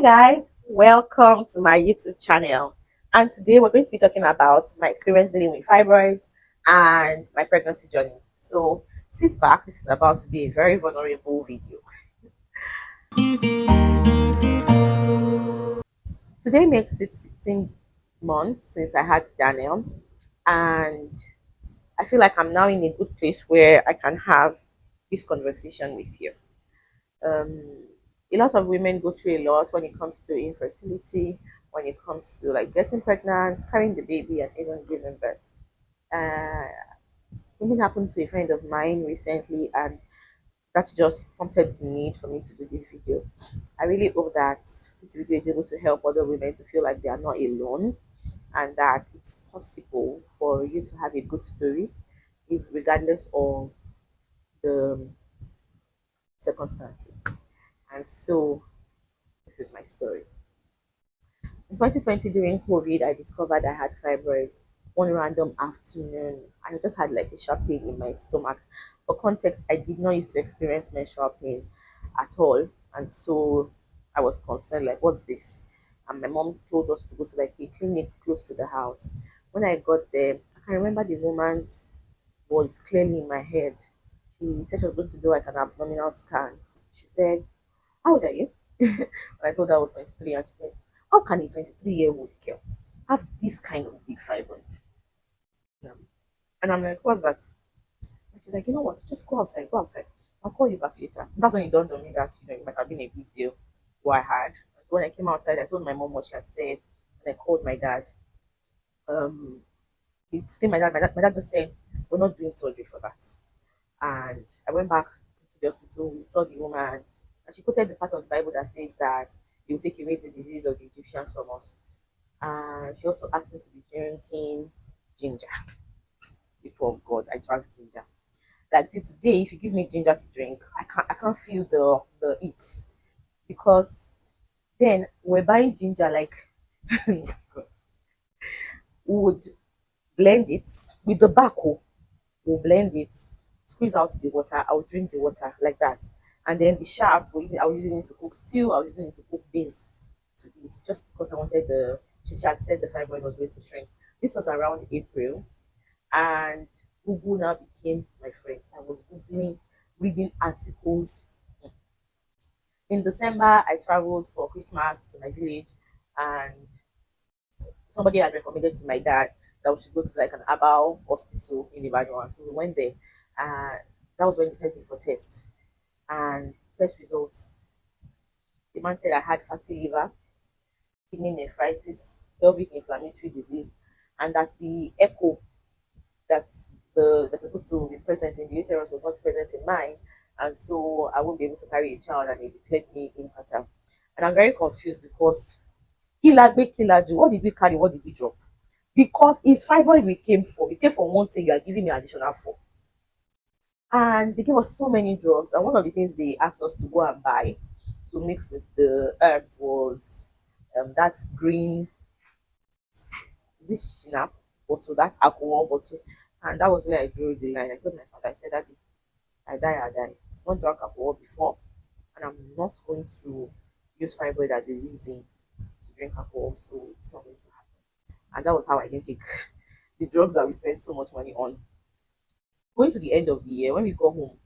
Guys, welcome to my YouTube channel. And today we're going to be talking about my experience dealing with fibroids and my pregnancy journey. So sit back, this is about to be a very vulnerable video. Today makes it 16 months since I had Daniel, and I feel like I'm now in a good place where I can have this conversation with you. Um, a lot of women go through a lot when it comes to infertility, when it comes to like getting pregnant, carrying the baby, and even giving birth. Uh, Something happened to a friend of mine recently, and that just prompted the need for me to do this video. I really hope that this video is able to help other women to feel like they are not alone and that it's possible for you to have a good story, if regardless of the circumstances. And so, this is my story. In 2020, during COVID, I discovered I had fibroid one random afternoon. I just had like a sharp pain in my stomach. For context, I did not used to experience menstrual pain at all. And so I was concerned, like, what's this? And my mom told us to go to like a clinic close to the house. When I got there, I can remember the woman's voice clearly in my head. She said she was going to do like an abdominal scan. She said, "How old are you?" And I told her I was 23, and she said, "How can a 23-year-old girl have this kind of big fibroid?" And I'm like, "What's that?" And she's like, "You know what? Just go outside, go outside. I'll call you back later." That's when it dawned on me that it might have been a big deal what I had. So when I came outside, I told my mom what she had said, and I called my dad. Um, he explained my dad just said, "We're not doing surgery for that." And I went back to the hospital. We saw the woman, and she quoted the part of the Bible that says that he will take away the disease of the Egyptians from us. And she also asked me to be drinking ginger. People of God, I drank ginger. Like see, today, if you give me ginger to drink, I can't feel the heat, because then we're buying ginger like we would blend it with the back. We'll blend it, squeeze out the water. I'll drink the water like that. And then the shaft, I was using it to cook stew. I was using it to cook beans to eat, just because I wanted she had said the fibroid was going to shrink. This was around April, and Google now became my friend. I was Googling, reading articles. In December, I traveled for Christmas to my village, and somebody had recommended to my dad that we should go to like an herbal hospital in Ibadan. So we went there, and that was when he sent me for test. And test results, the man said I had fatty liver, kidney nephritis, pelvic inflammatory disease, and that the echo that that's supposed to be present in the uterus was not present in mine, and so I won't be able to carry a child, and they declared me infertile. And I'm very confused because Kilagbe Kilaju, what did we carry? What did we drop? Because it's fibroid we came for. We came for one thing, you are giving me additional four. And they gave us so many drugs. And one of the things they asked us to go and buy to mix with the herbs was that green this snap bottle, that alcohol bottle. And that was where I drew the line. I told my father, I said, "Daddy, I die, I die. I've not drunk alcohol before, and I'm not going to use fibroid as a reason to drink alcohol, so it's not going to happen." And that was how I didn't take the drugs that we spent so much money on. Going to the end of the year, when we got home,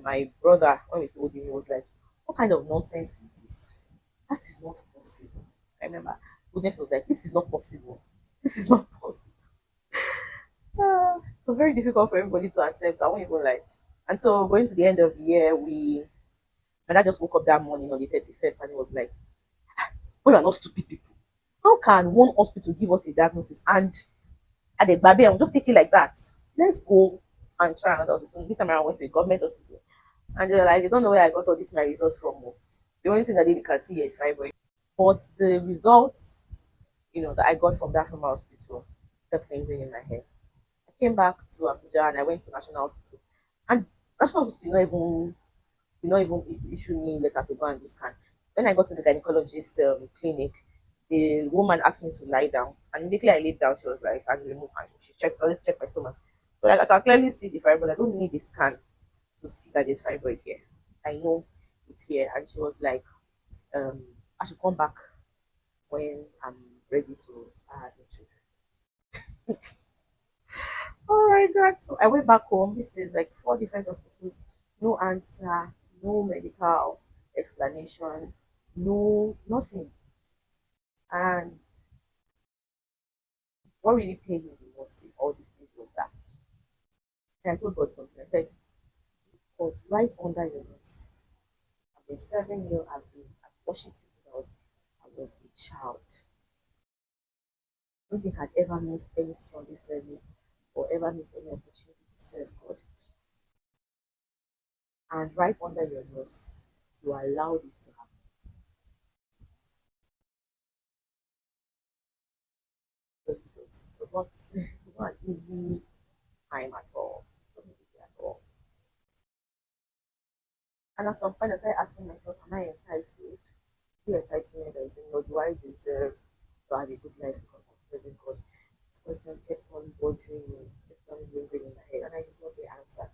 my brother, when we told him, he was like, "What kind of nonsense is this? That is not possible." I remember goodness was like, "This is not possible. This is not possible." It was very difficult for everybody to accept. I won't even like. And so going to the end of the year, and I just woke up that morning on the 31st, and it was like, we are not stupid people. How can one hospital give us a diagnosis and at the baby, I'll just take it like that? Let's go and try another hospital. This time around, I went to a government hospital, and they're like, "They don't know where I got all this my results from. Oh. The only thing that they can see here is fibroid." But the results, that I got from that former hospital kept lingering in my head. I came back to Abuja, and I went to National Hospital. And National Hospital did not even issue me letter to go and do scan. When I got to the gynecologist clinic, the woman asked me to lie down, and immediately I laid down. She was like, and remove, and she started to check my stomach. But like, I can clearly see the fibroid. I don't need a scan to see that there's fibroid here. I know it's here. And she was like, I should come back when I'm ready to start having children. Oh my God. So I went back home. This is like four different hospitals. No answer, no medical explanation, no nothing. And what really pained me the most in all these things was that and I told God something. I said, God, right under your nose. I've been serving you, I've worshipped you since I was a child. I don't think I'd ever missed any Sunday service or ever missed any opportunity to serve God. And right under your nose, you allow this to happen. It was not it was not an easy time at all. It wasn't easy at all. And at some point I started asking myself, am I entitled? The entitlement that is in God, do I deserve to have a good life because I'm serving God? These questions kept on bothering me, kept on lingering in my head, and I did not get answers.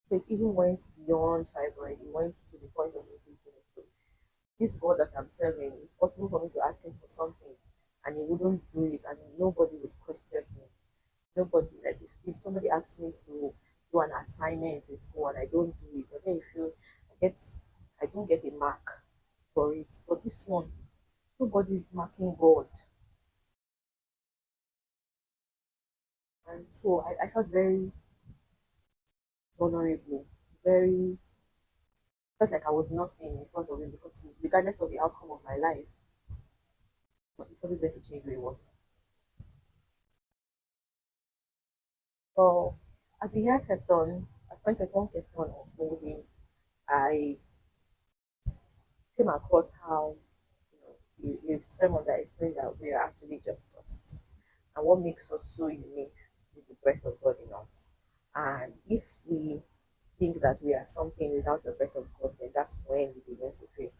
So it even went beyond fibroid, it went to the point of engagement. So this God that I'm serving, it's possible for me to ask him for something and he wouldn't do it and nobody would question me. Nobody, like if somebody asks me to do an assignment in school and I don't do it, and then you feel get I don't get a mark for it. But this one, nobody is marking God. And so I felt very vulnerable, very felt like I was nothing in front of him because regardless of the outcome of my life, it wasn't going to change who it was. So as the year kept on, as 2021 kept on unfolding, I came across how a sermon that explained that we are actually just dust. And what makes us so unique is the breath of God in us. And if we think that we are something without the breath of God, then that's when we begin to fail.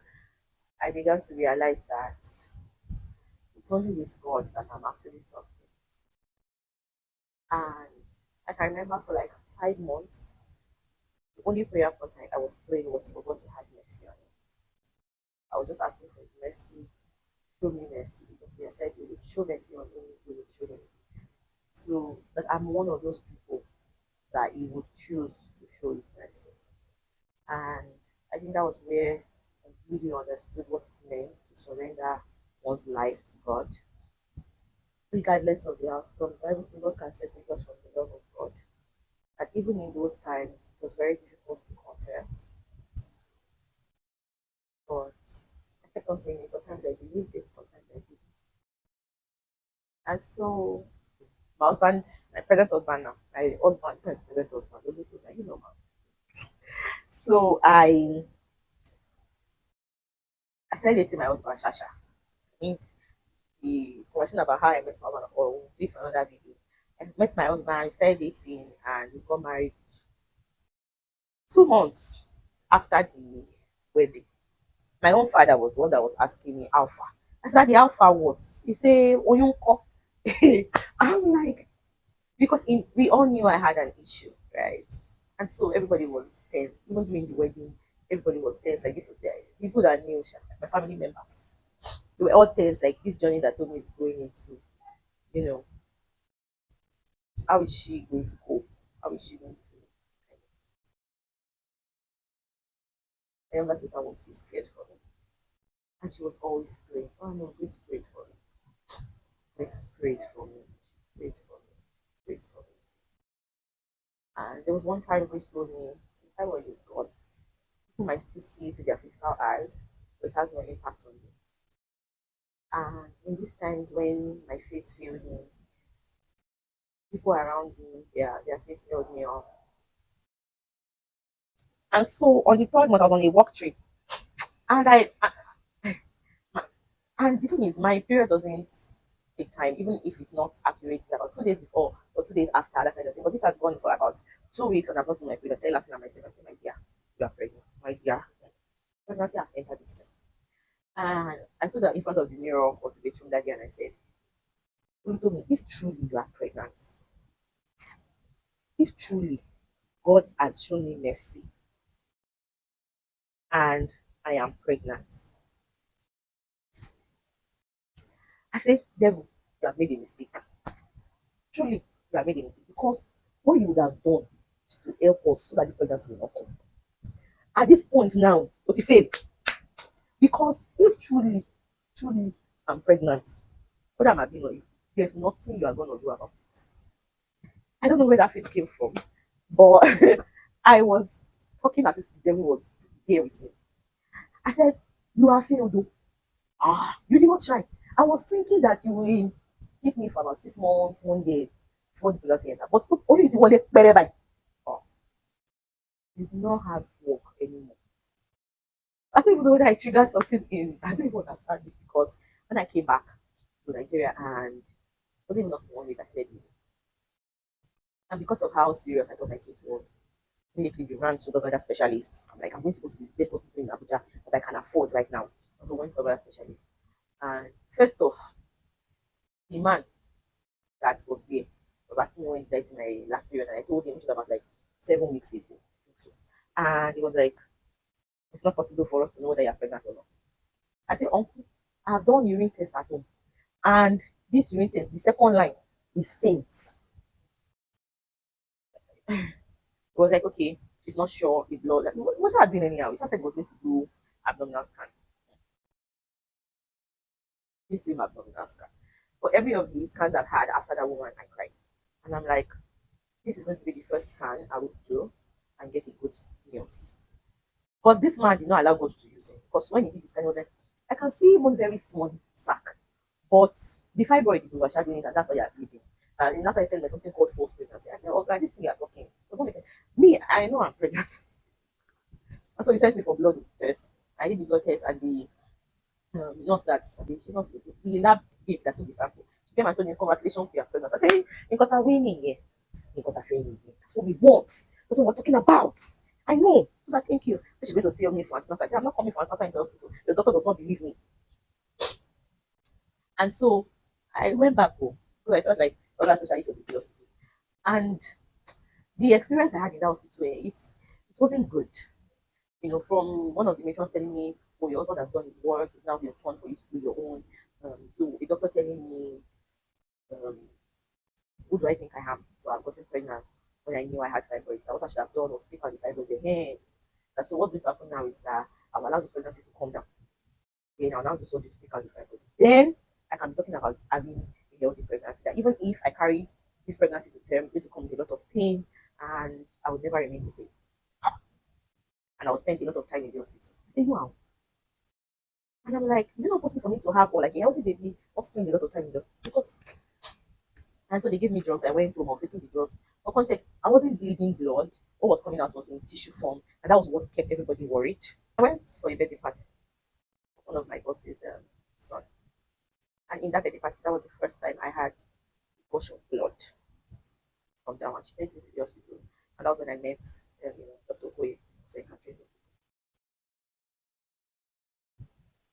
I began to realize that it's only with God that I'm actually something. And I can remember for like 5 months, the only prayer point I was praying was for God to have mercy on me. I was just asking for his mercy, show me mercy, because he has said he would show mercy on me, he would show mercy. So that I'm one of those people that he would choose to show his mercy. And I think that was where I really understood what it meant to surrender one's life to God, regardless of the outcome. The Bible says God can separate us from the love of God. And even in those times, it was very difficult to confess. But I kept on saying it. Sometimes I believed it, sometimes I didn't. And so my husband, my present husband now, my husband, my present husband, you know, so I started dating my husband, Shasha. I think the conversation about how I met my husband, or we'll do it for another video. I met my husband, we started dating, and we got married 2 months after the wedding. My own father was the one that was asking me, Alpha. I said, the Alpha what? He said, Oyunko. I'm like, because we all knew I had an issue, right? And so everybody was tense. Even during the wedding, everybody was tense. Like this was the people that knew my family members. They were all tense, like this journey that Tommy is going into, you know, how is she going to cope? How is she going to my younger sister was so scared for me. And she was always praying. Oh no, Grace prayed for me. Grace prayed for me. She prayed for me. Prayed for me. And there was one time Grace told me, the thyroid is gone. People might still see it with their physical eyes, but it has no impact on you. And in these times when my faith failed me, people around me, their faith held me up. And so on the third month, I was on a work trip. And and the thing is, my period doesn't take time, even if it's not accurate. It's about 2 days before or 2 days after, that kind of thing. But this has gone for about 2 weeks and I've not seen my period. I started laughing at myself. I said, my dear, you are pregnant. My dear, pregnancy have entered this thing. And I stood in front of the mirror of the bedroom that day and I said, "You told me, if truly you are pregnant, if truly God has shown me mercy and I am pregnant. I said, devil, you have made a mistake. Truly, you have made a mistake because what you would have done is to help us so that this pregnancy will not come. At this point now, what you say? Because if truly I'm pregnant, whether I'm having or you, there's nothing you are going to do about it. I don't know where that faith came from, but I was talking as if the devil was here with me. I said, you are failed though. Ah, you did not try. I was thinking that you will keep me for about 6 months, 1 year before the pregnancy entered. But look, only the one day, by. Oh, you do not have work anymore. I don't even know whether I triggered something in. I don't even understand this because when I came back to Nigeria and it wasn't even up to 1 week, I started bleeding. And because of how serious I thought my case was, immediately we ran to the other specialists. I'm like, I'm going to go to the best hospital in Abuja that I can afford right now. So went to the other specialist. And first off, the man that was there was asking me when did I see my last period, and I told him which was about like 7 weeks ago. So, and he was like, it's not possible for us to know whether you're pregnant or not. I said, Uncle, I've done urine test at home. And this urine test, the second line is faint. He was like, okay, she's not sure the blood. Like, what should have been anyhow? He just said he was going to do abdominal scan. This same abdominal scan. For every of the scans I've had after that woman, I cried. And I'm like, this is going to be the first scan I would do and get a good news. Because this man did not allow God to use him. Because when he did this scan, he was like, I can see one very small sac, but the fibroid is overshadowing it, and that's why you're bleeding. And now I tell me something called false pregnancy. I said, oh God, this thing you're talking. Me, I know I'm pregnant. And so he sent me for blood test. I did the blood test, and the nurse that she knows the lab babe that took the sample. She came and told me, congratulations, you're pregnant. I said, you got a winning here. You got a failing here. That's what we want. That's what we're talking about. I know. So that, thank you. She's going to see me for antenatal. I said, I'm not coming for antenatal into hospital. The doctor does not believe me. And so I went back home because I felt like other specialists was in the hospital. And the experience I had in that hospital, it wasn't good. You know, from one of the matrons telling me, oh, your husband has done his work, it's now your turn for you to do your own. To a doctor telling me, um, who do I think I am? So I've gotten pregnant when I knew I had fibroids. What I should have done was to take out the fibroid. Hey, so what's going to happen now is that I'll allow this pregnancy to come down. Then I'll now do something to take out the fibroid. Then I can be talking about having a healthy pregnancy. That even if I carry this pregnancy to term, it's going to come with a lot of pain and I would never remain the same. And I'll spend a lot of time in the hospital. I say, wow. And I'm like, is it not possible for me to have or like a healthy baby, not spend a lot of time in the hospital? Because and so they gave me drugs. I went home, I was taking the drugs. For context, I wasn't bleeding blood. What was coming out was in tissue form, and that was what kept everybody worried. I went for a birthday party, one of my boss's son. And in that birthday party, that was the first time I had a gush of blood from that one. She sent me to the hospital, and that was when I met Dr. Okoye, psychiatrist hospital.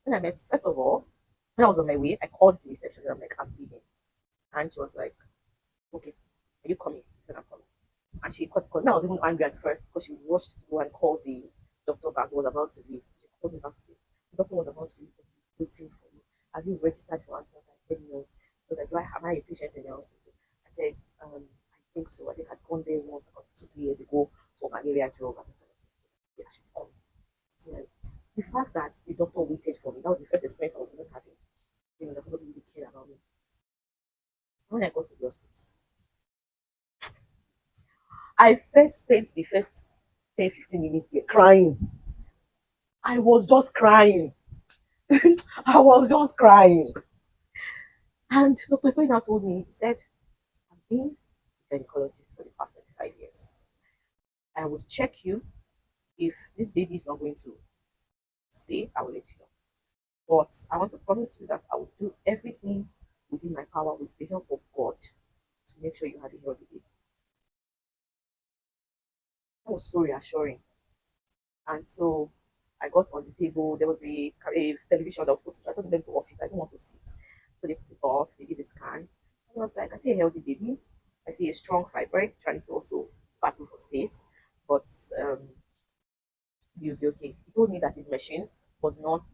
When I met, first of all, when I was on my way, I called the reception and I'm like, I'm bleeding. And she was like, okay, are you coming? Then I'm coming. And she called me. I was even angry at first because she rushed to go and call the doctor back who was about to leave. She called me back to say, the doctor was about to leave, but he's waiting for you. Have you registered for antenatal? I said, no. She was like, am I a patient in the hospital? I said, I think so. I think I'd gone there once about 2, 3 years ago for malaria drug. And yeah, I should come. So the fact that the doctor waited for me, that was the first experience I was even having. You know, that somebody really cared about me. When I got to the hospital, I first spent the first 10, 15 minutes there crying. I was just crying. I was just crying. And Dr. Quinn now told me, he said, I've been a gynecologist for the past 25 years. I would check you. If this baby is not going to stay, I will let you know. But I want to promise you that I will do everything within my power with the help of God to make sure you have a healthy baby. That was so reassuring. And so I got on the table. There was a television that was supposed to. I told them to off it. I don't want to see it. So they put it off. They did a scan. And I was like, I see a healthy baby. I see a strong fibroid trying to also battle for space. But you'll be okay. He told me that his machine was not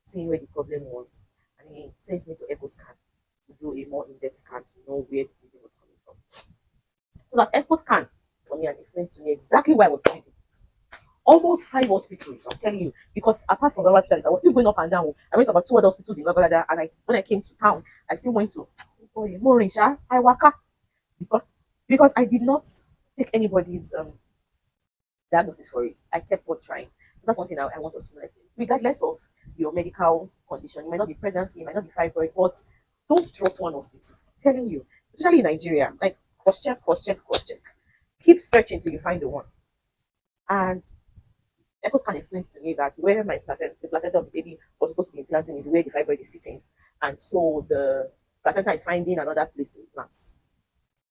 seeing where the problem was, and he sent me to echo scan to do a more in-depth scan to know where the bleeding was coming from. So that echo scan for me and explained to me exactly why I was bleeding. Almost 5 hospitals, I'm telling you, because apart from Global Hospitals, I was still going up and down. I went to about 2 other hospitals in Global, and when I came to town, I still went to Morisha, Iwaka, because I did not take anybody's diagnosis for it. I kept on trying. That's one thing I want us to know. Like, regardless of your medical condition, it might not be pregnancy, it might not be fibroid, but don't trust one hospital. I'm telling you, especially in Nigeria, like cross check, cross check, cross check. Keep searching till you find the one. And Echoes can explain to me that where the placenta of the baby was supposed to be implanting is where the fibroid is sitting, and so the placenta is finding another place to implant.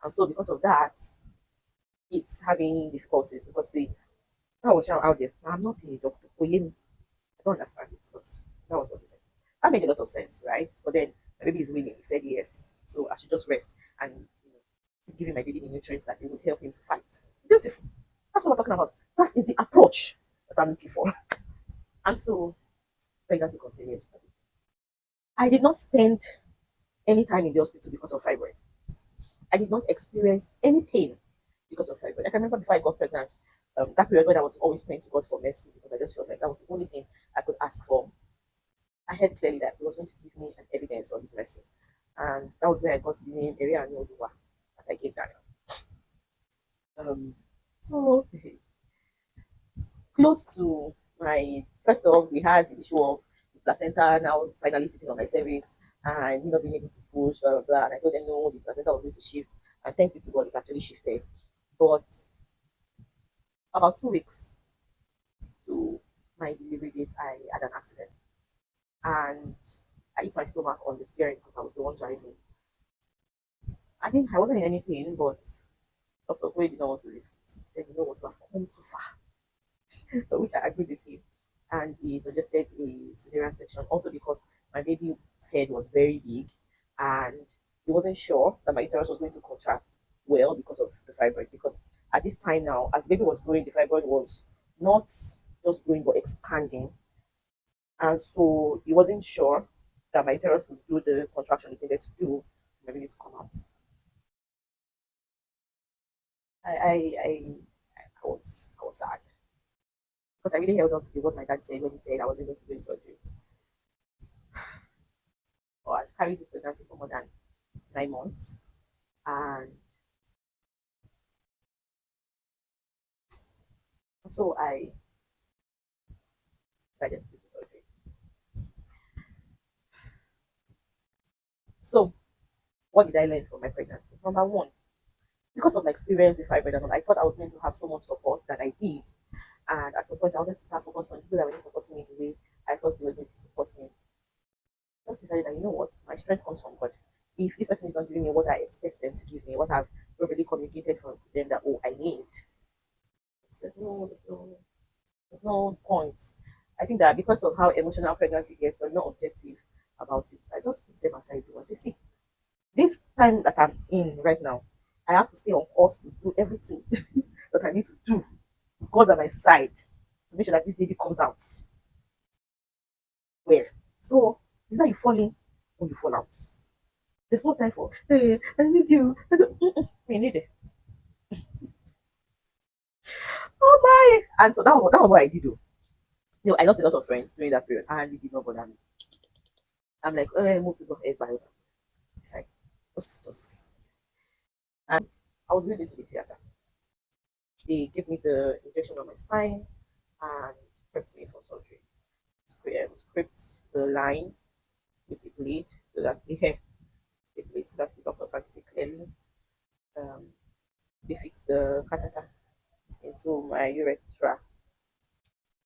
And so because of that, it's having difficulties because the that was how this. I'm not a doctor. I don't understand it, but that was what he said. That made a lot of sense, right? But then my baby is willing. He said yes, so I should just rest and giving my baby the nutrients that it would help him to fight. Beautiful. That's what we're talking about. That is the approach that I'm looking for. And so pregnancy continued. I did not spend any time in the hospital because of fibroid. I did not experience any pain because of fibroid. I can remember before I got pregnant, that period when I was always praying to God for mercy because I just felt like that was the only thing I could ask for. I heard clearly that He was going to give me an evidence of His mercy. And that was where I got the name Erianuoluwa that I gave Daniel. So close to my first off, we had the issue of the placenta now finally sitting on my cervix and not being able to push, blah, blah, blah. And I told them no, the placenta was going to shift. And thanks be to God, it actually shifted. But about 2 weeks to my delivery date, I had an accident. And I hit my stomach on the steering because I was the one driving. I wasn't in any pain, but Dr. Boy did not want to risk it. He said, you know what, we have come too far, which I agreed with him. And he suggested a cesarean section also because my baby's head was very big and he wasn't sure that my uterus was going to contract well because of the fibroid. Because at this time now, as the baby was growing, the fibroid was not just growing but expanding. And so he wasn't sure that my uterus would do the contraction it needed to do for my baby to come out. I, I, I, I was sad because I really held on to what my dad said when he said I wasn't going to do the surgery. But I've carried this pregnancy for more than 9 months, and so I decided to do the surgery. So, what did I learn from my pregnancy? Number one, because of my experience with fibroid and all, I thought I was going to have so much support that I did. And at some point, I wanted to start focusing on people that were not supporting me the way I thought they were going to support me. I just decided that, you know what, my strength comes from God. If this person is not giving me what I expect them to give me, what I've probably communicated from to them that, oh, I need, there's no point. I think that because of how emotional pregnancy gets, we're not objective about it. I just put them aside and say, see, this time that I'm in right now, I have to stay on course to do everything that I need to do. God by my side to make sure that this baby comes out well. So is that you fall in or you fall out? There's no time for hey, I need you. We need it. Oh my! And so that was what I did. Do. You know, I lost a lot of friends during that period, and it did not bother me. I'm like, oh, move to go ahead by decide. Just and I was really into the theater. They gave me the injection on my spine and prepped me for surgery. Script the line with the blade so that the blade so that the doctor can see clearly. Um, they fixed the catheter into my urethra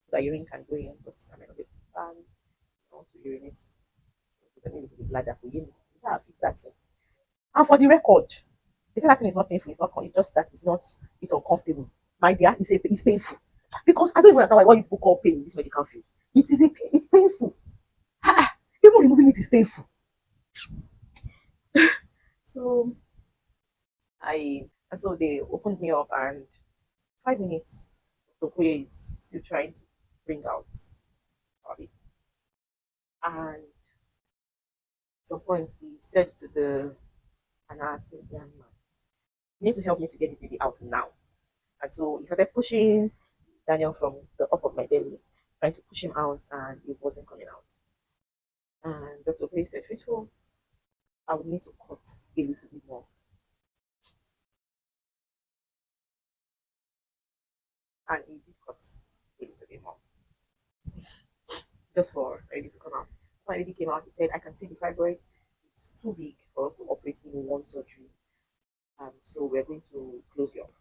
so that urine can go in because I might not be able to stand. I want to urinate. I need to the bladder. So I fix that thing. And for the record, they say that thing is not painful. It's not. It's just that it's not. It's uncomfortable. My dear, it's painful because I don't even understand why you people call pain in this medical field. It's painful. Even removing it is painful. So I and so they opened me up and 5 minutes. Tokoye is still trying to bring out. Sorry. And at some point, he said to the anesthesian man, "You need to help me to get this baby out now." And so he started pushing Daniel from the up of my belly, trying to push him out, and it wasn't coming out. And Dr. Gray said, "Faithful, I would need to cut a little bit more." And he did cut a little bit more, just for a baby to come out. When baby came out, he said, "I can see the fibroid. It's too big for us to operate in one surgery. So we're going to close you up."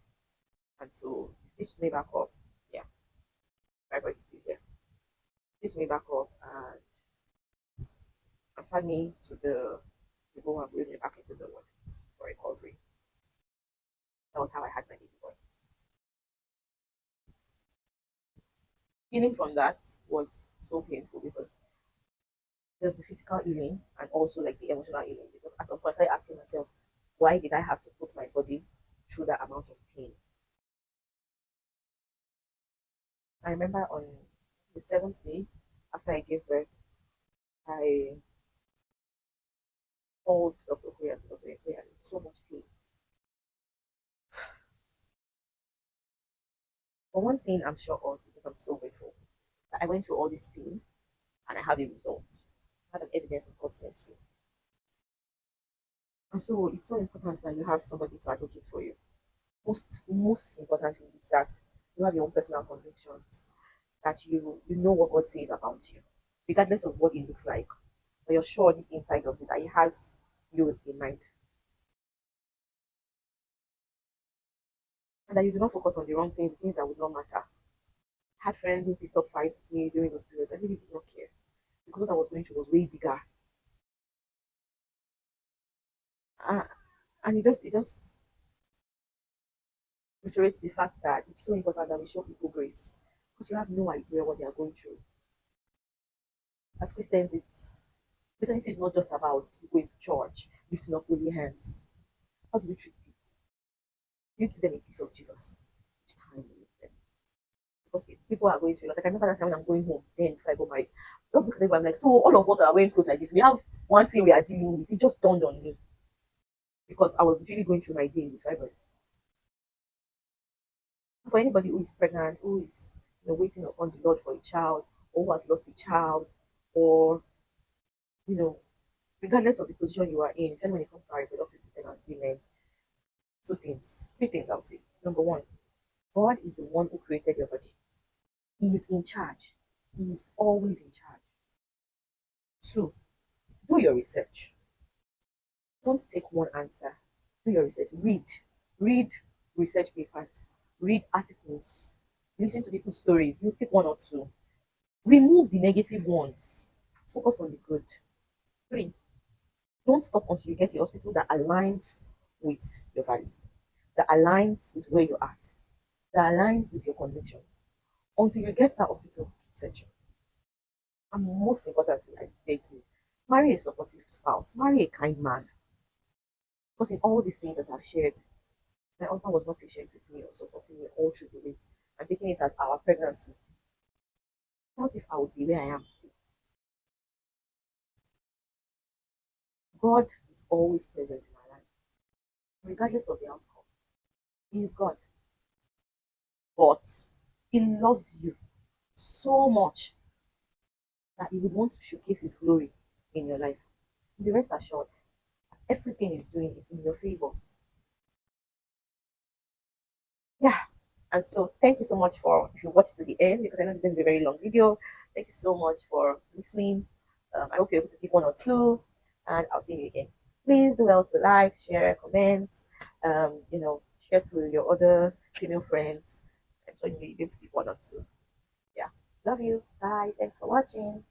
And so he stitched me back up. Yeah, fibroid is still there. Stitched me back up and transferred me to the people who are bringing me back into the ward for recovery. That was how I had my baby boy. Healing from that was so painful because there's the physical healing and also like the emotional healing. Because at some point I started asking myself, why did I have to put my body through that amount of pain? I remember on the seventh day after I gave birth, I called Dr. Korea to Dr. Korea in so much pain. But one thing I'm sure of, because I'm so grateful, that I went through all this pain and I have a result. I have an evidence of God's mercy. And so it's so important that you have somebody to advocate for you. Most importantly, it's that you have your own personal convictions, that you know what God says about you, regardless of what it looks like. But you're sure deep inside of it that He has you in mind. And that you do not focus on the wrong things, things that would not matter. I had friends who picked up fights with me during those periods. I really did not care. Because what I was going through was way bigger. Uh, and it just reiterates the fact that it's so important that we show people grace. Because you have no idea what they are going through. As Christians, Christianity is not just about going to church, lifting up holy hands. How do we treat people? You give them a piece of Jesus each time you meet them. Because people are going through, like I remember that time when I'm going home, then before I go married, don't look at them, I'm like, so all of what are wearing clothes like this, we have one thing we are dealing with. It just dawned on me because I was really going through my day with fibroid. For anybody who is pregnant, who is waiting upon the Lord for a child, or who has lost a child, or you know, regardless of the position you are in, even when it comes to our reproductive system as women, three things I'll say. Number one, God is the one who created your body. He is in charge. He is always in charge. Two, do your research. Don't take one answer. Do your research. Read research papers. Read articles. Listen to people's stories. You pick one or two. Remove the negative ones. Focus on the good. Three, don't stop until you get the hospital that aligns with your values, that aligns with where you're at, that aligns with your convictions. Until you get that hospital, keep searching. And most importantly, I beg you, marry a supportive spouse, marry a kind man. Because in all these things that I've shared, my husband was not patient with me or supporting me all through the way and taking it as our pregnancy. What if I would be where I am today? God is always present in our lives, regardless of the outcome. He is God. But He loves you so much that He would want to showcase His glory in your life. Be rest assured, everything He's doing is in your favor. Yeah. And so thank you so much for if you watched to the end, because I know it's going to be a very long video. Thank you so much for listening. I hope you're able to pick one or two, and I'll see you again. Please do well to like, share, comment, share to your other female friends. I'm sure you'll be able to pick one or two. Yeah. Love you. Bye. Thanks for watching.